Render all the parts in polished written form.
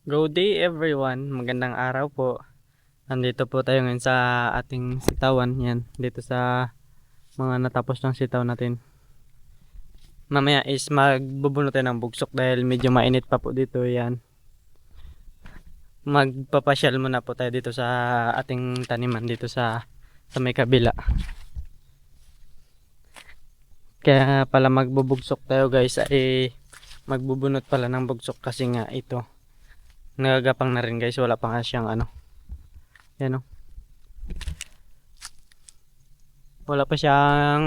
Good day everyone, magandang araw po. Nandito po tayo ngayon sa ating sitawan. Yan, dito sa mga natapos ng sitaw natin. Mamaya is magbubunot tayo ng bugsok dahil medyo mainit pa po dito. Yan, magpapasyal muna po tayo dito sa ating taniman dito sa may kabila. Kaya pala magbubugsok tayo guys ay magbubunot pala ng bugsok kasi nga ito nagagapang na rin guys, wala pa nga siyang ano. Yan o. Wala pa siyang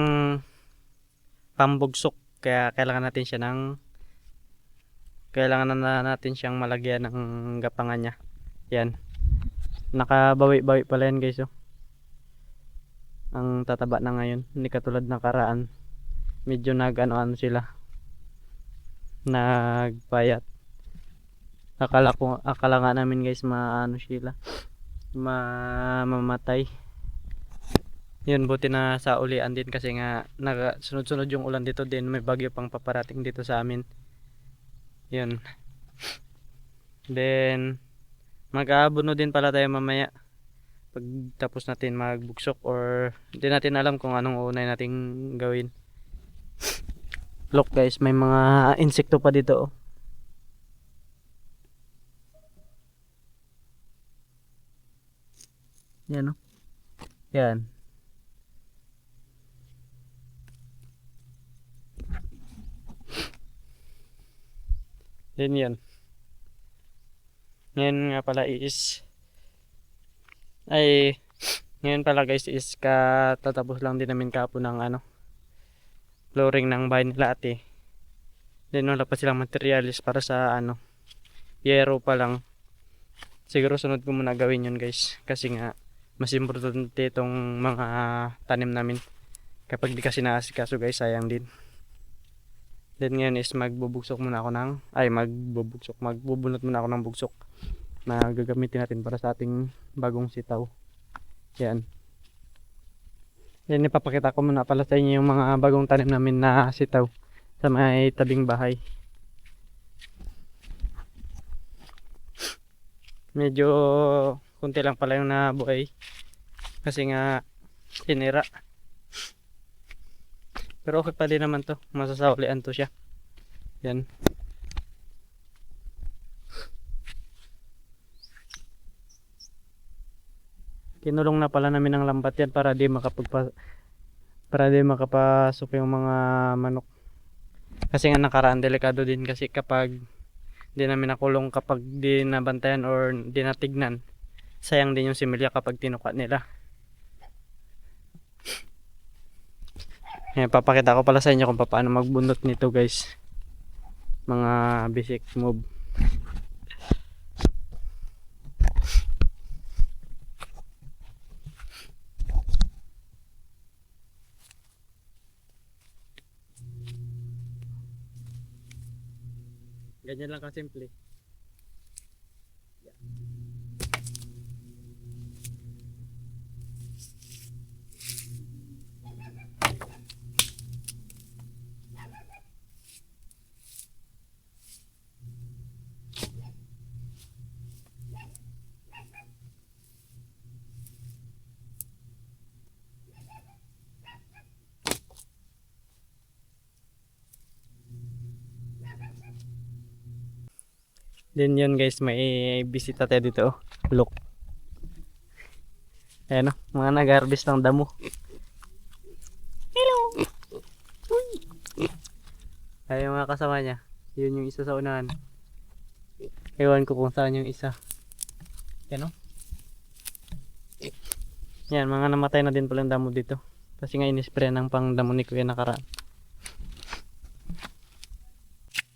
pambugsok kaya kailangan na natin siyang malagyan ng gapangan niya. Yan. Nakabawi-bawi pala yan guys oh. Ang tataba na ngayon, hindi katulad ng karaan. Medyo nag-ano sila. Nagpayat. Akala nga namin guys maano sila. Mamatay. Yun, buti na sa ulian din kasi nga sunod-sunod yung ulan dito din, may bagyo pang paparating dito sa amin. Yun. Then mag-aabono din pala tayo mamaya pag tapos natin magbuksok, or hindi natin alam kung anong unay nating gawin. Look guys, may mga insekto pa dito oh. Yan oh. Yan. Then yan. Ngayon nga pala ngayon pala guys is katatapos lang din namin kapo ng ano, flooring ng bahay nila ate. Then wala pa silang materialis para sa ano, yero pa lang. Siguro sunod ko muna gawin yun guys, kasi nga mas importante itong mga tanim namin. Kapag di kasi naasikaso guys, sayang din. Then ngayon is magbubunot muna ako ng bugsok na gagamitin natin para sa ating bagong sitaw. Yan. Then ipapakita ko muna pala sa inyo yung mga bagong tanim namin na sitaw sa may tabing bahay. Medyo kunti lang pala yung nabuhay kasi nga sinira. Pero okay pa din naman to, masasaulian to siya. Yan. Kinulong na pala namin ng lambat yan para di makapasok yung mga manok. Kasi nga nakaraan, delikado din kasi kapag di namin nakulong, kapag di nabantayan or di natignan, sayang din yung similya kapag tinuka nila. Papakita ko pala sa inyo kung paano magbunot nito guys, mga basic move. Ganyan lang kasimple. Then yun guys, may bisita tayo dito oh. Look. Ayan oh, mga nag-harvest ng damo. Hello. Ay, yung mga kasama niya. Yun yung isa sa unahan. Ewan ko kung saan yung isa. Yan oh. Yan, mga namatay na din pala yung damo dito. Kasi nga inispray ng pang damo ni Kuya nakaraan.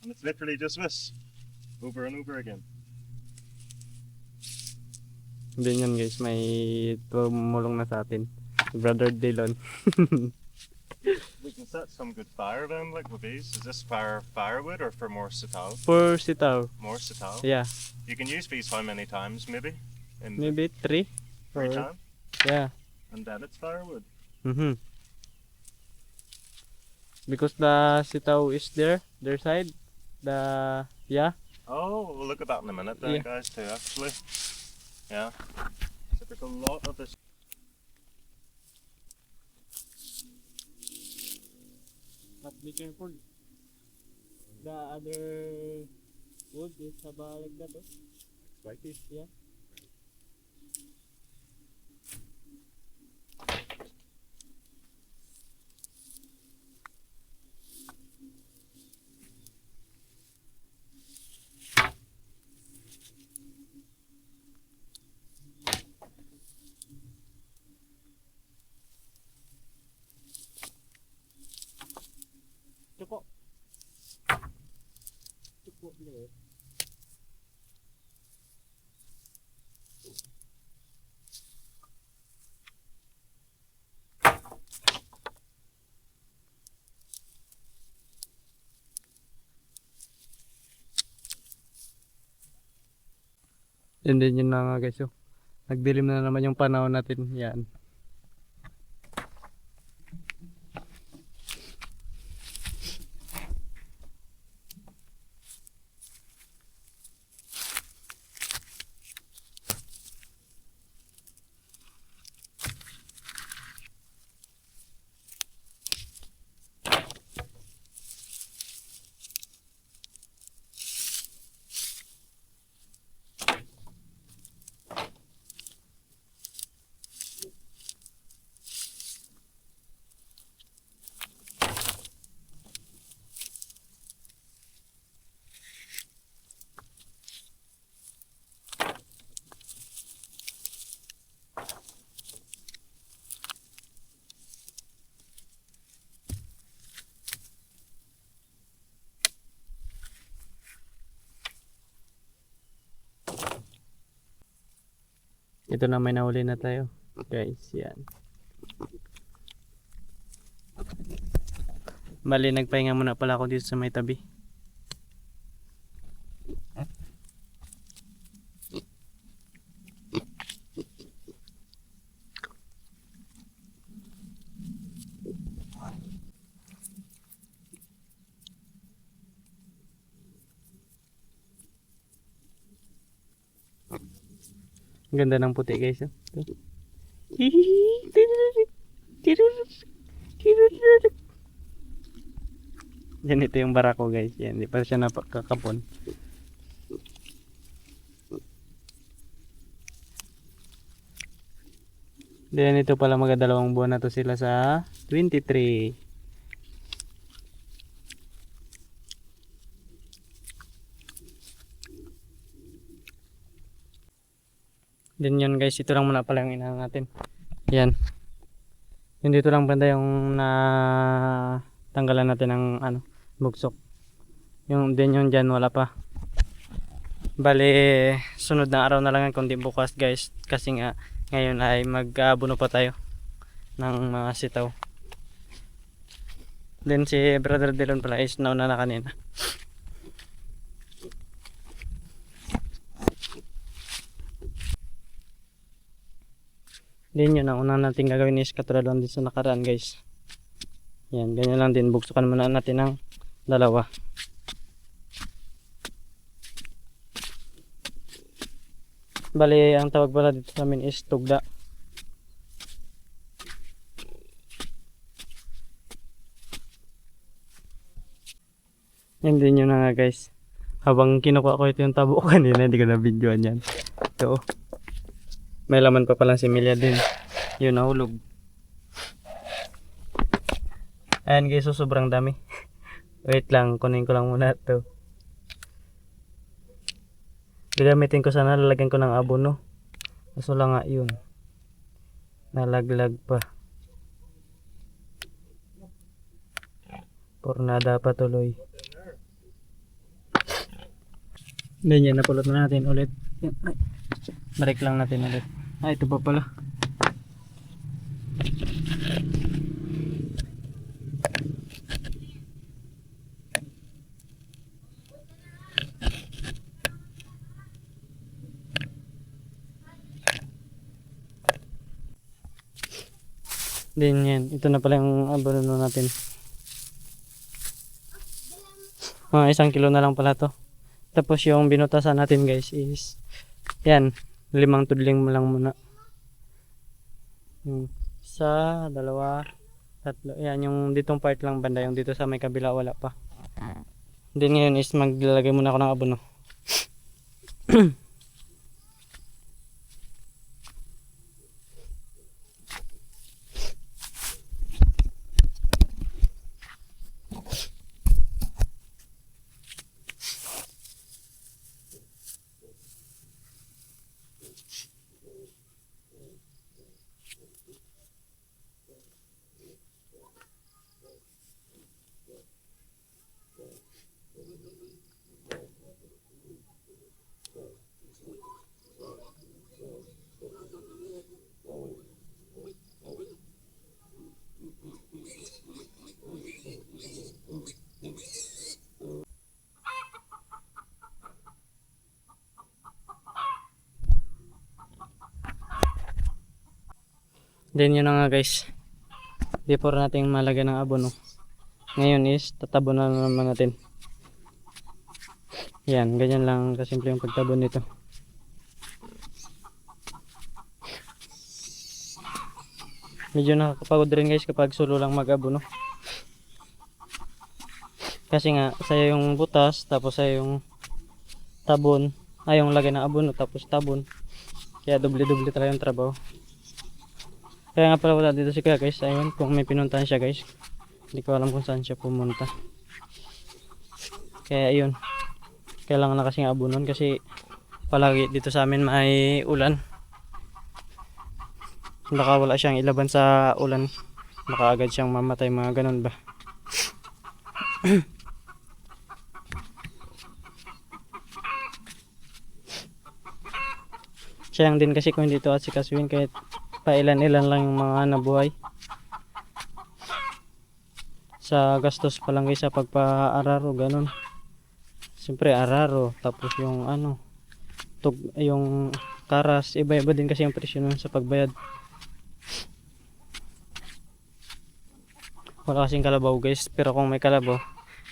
And it's literally just this. Over and over again. Then yun guys, may tumulong na sa atin. Brother Dylan. We can set some good fire then, like with these. Is this firewood or for more sitaw? For sitaw. More sitaw? Yeah. You can use these how many times maybe? Maybe 3. 3 times? Yeah. And then it's firewood. Because the sitaw is their side. Yeah. Oh, we'll look at that in a minute then, Yeah. guys, too, actually. Yeah. So there's a lot of this. But be careful. The other wood is about like that. Oh. Like this. Yeah. Cukup. Cukup dia. And then yun na nga guys, oh. Nagdilim na naman yung panahon natin. Yan. Ito na, may nahuli na tayo. Guys, yan. Bali, nagpahinga muna pala ako dito sa may tabi. Ang ganda ng puti guys. Oh. Yan, ito yung barako guys. Yan, hindi pa siya napakakapon. Then ito pala magdadalawang buwan na to sila sa 23. Then yun guys, ito lang muna pala yung inahan natin. Yan. Yung dito lang banda yung na tanggalan natin ng ano, bugsok. Yung din yung dyan wala pa. Bali, sunod na araw na lang yan kundi bukas guys. Kasi nga ngayon ay mag-abuno pa tayo ng mga sitaw. Then si Brother Dylan pala is nauna na kanina. Then yun ang unang natin gagawin is katulad lang din sa nakaraan guys. Yan, ganyan lang din. Buksukan muna natin ng dalawa. Bali, ang tawag pala dito sa amin is tugda. Yan din yun na nga guys. Habang kinukuha ko ito yung tabo ko kanina, hindi ko na videoan yan. Ito. May laman pa palang similya din. Yun, nahulog. Ayan guys, so sobrang dami. Wait lang, kunin ko lang muna ito. Gagamitin ko sana, lalagyan ko ng abono. Kaso lang nga yun. Nalaglag pa. Pornada pa tuloy. Then yan, napulot na natin ulit. Yan, ay. Balik lang natin ulit. Ah, ito pa pala. Then yan, ito na pala yung abono natin. Mga 1 kilo na lang pala to. Tapos yung binutasan natin guys is yan, 5 tudling mo lang muna. Yung isa, dalawa, tatlo. Yan yung ditong part lang banda, yung dito sa may kabila wala pa. Then ngayon is maglalagay muna ako ng abono. Then yun na nga guys, before natin malagyan ng abono, ngayon is tatabon na naman natin. Yan, ganyan lang kasimple yung pagtabon nito. Medyo nakakapagod rin guys kapag solo lang mag-abono. Kasi nga, saya yung butas, tapos saya yung tabon, ay yung lagay ng abono, tapos tabon. Kaya doble-doble talaga yung trabaho. Kaya nga pala wala dito si Kuya guys, ayun, kung may pinuntahan siya guys. Hindi ko alam kung saan siya pumunta. Kaya ayun, kailangan na kasing abunon kasi palagi dito sa amin may ulan. Baka wala siyang ilaban sa ulan, baka agad siyang mamatay, mga ganun ba. Sayang din kasi kung dito at si Kaswin kahit pailan-ilan lang yung mga nabuhay. Sa gastos pa lang guys sa pagpa-araro, ganun. Siyempre araro, tapos yung ano, yung karas, iba-iba din kasi yung presyo nun sa pagbayad. Wala kasing kalabaw guys, pero kung may kalabaw,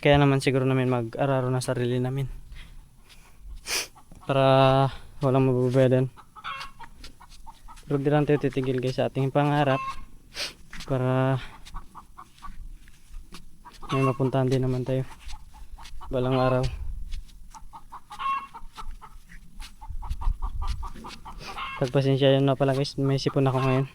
kaya naman siguro namin mag-araro na sarili namin. Para walang mababayadan. Pero di lang tayo titigil guys sa ating pangarap para may mapuntahan din naman tayo balang araw. Pagpasensya yun na pala guys, may sipon ako ngayon.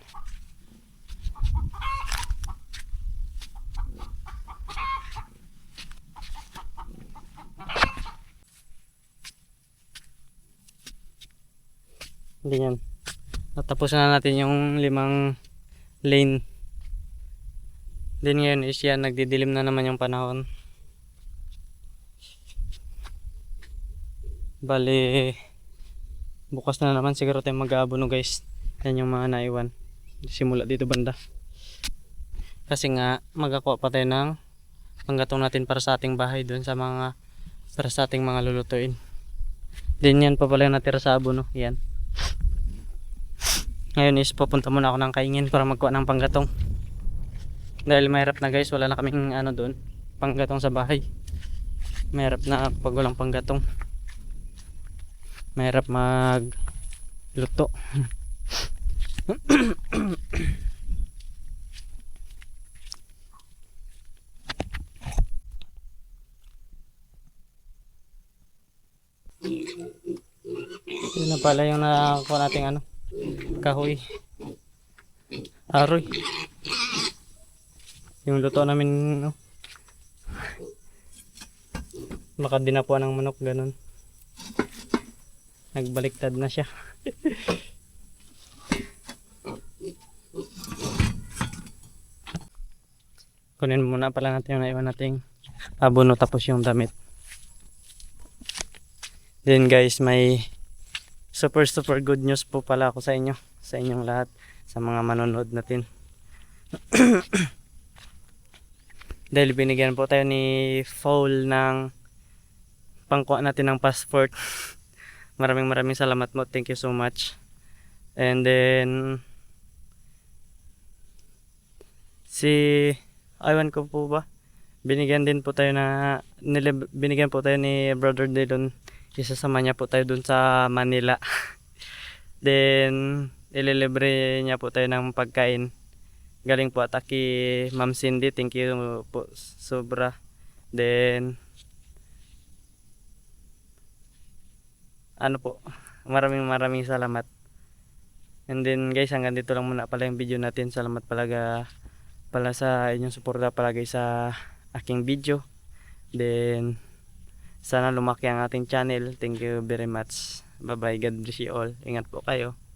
Hindi yan. Natapos na natin yung 5 lane. Then ngayon is yan, nagdidilim na naman yung panahon. Bali, bukas na naman siguro tayo mag-aabono guys. Yan yung mga naiwan. Simula dito banda. Kasi nga, magakuha pa tayo ng panggatong natin para sa ating bahay doon sa mga, para sa ating mga lulutuin. Then yan pa pala yung natira sa abono. Yan. Ngayon is pupunta muna ako ng kaingin para magkuha ng panggatong. Dahil mahirap na guys, wala na kaming ano doon, panggatong sa bahay. Mahirap na pag walang panggatong. Mahirap magluto. Yun na pala yung nakakuha nating ano, kahoy, aroy, yung luto namin, no? Baka dinapuan ng manok, ganun. Nagbaliktad na siya. Kunin muna pala natin yung naiwan nating abono tapos yung damit. Then guys, may super good news po pala ako sa inyo, sa inyong lahat, sa mga manonood natin. Dahil binigyan po tayo ni Fowl ng pangkuha natin ng passport. Maraming salamat mo, thank you so much. And then aywan ko po ba, binigyan po tayo ni Brother Dylan isasama niya po tayo dun sa Manila. Then ililibre niya po tayo ng pagkain. Galing po ata kay Ma'am Cindy. Thank you po sobra. Then ano po, maraming salamat. And then guys, hanggang dito lang muna pala yung video natin. Salamat pala sa inyong suporta palagi sa aking video. Then sana lumaki ang ating channel. Thank you very much. Bye bye. God bless you all. Ingat po kayo.